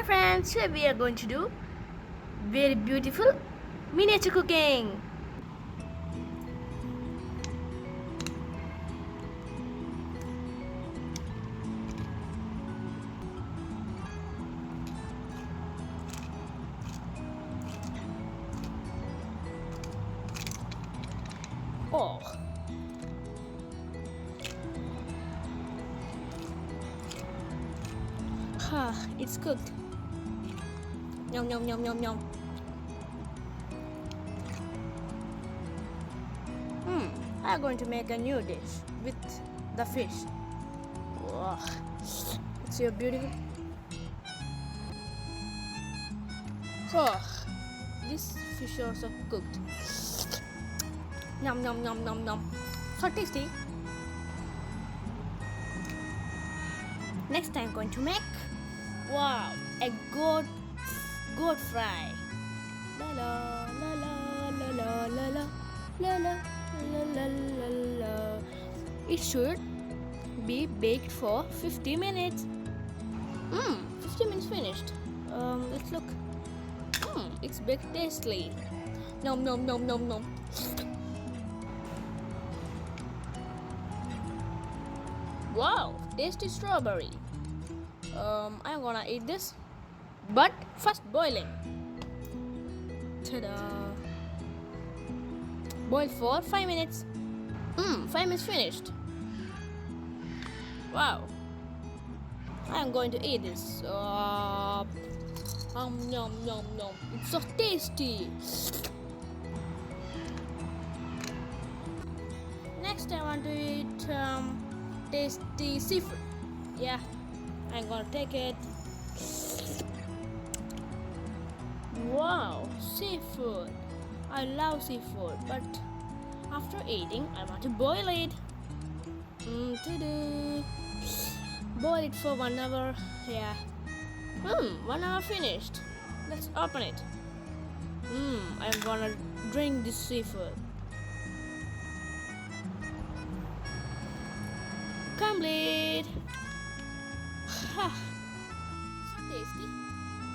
friends, today we are going to do very beautiful miniature cooking. Oh, it's cooked. Yum yum yum yum yum. I'm going to make a new dish with the fish. Wow, it's so beautiful. Oh, this fish also cooked. Yum yum yum yum yum. So tasty. Next I'm going to make a goat fry. La la la la la la la la la la la la la. It should be baked for 50 minutes. 50 minutes finished. Let's look. It's baked tastily. Nom nom nom nom nom. Wow, tasty strawberry. I'm gonna eat this, but first boiling. Ta-da! Boil for 5 minutes. 5 minutes finished. Wow. I'm going to eat this. Yum yum yum. It's so tasty. Next, I want to eat tasty seafood. Yeah, I'm gonna take it. Wow, seafood. I love seafood, but after eating, I want to boil it. Boil it for 1 hour. Yeah. 1 hour finished. Let's open it. I'm gonna drink this seafood. Complete.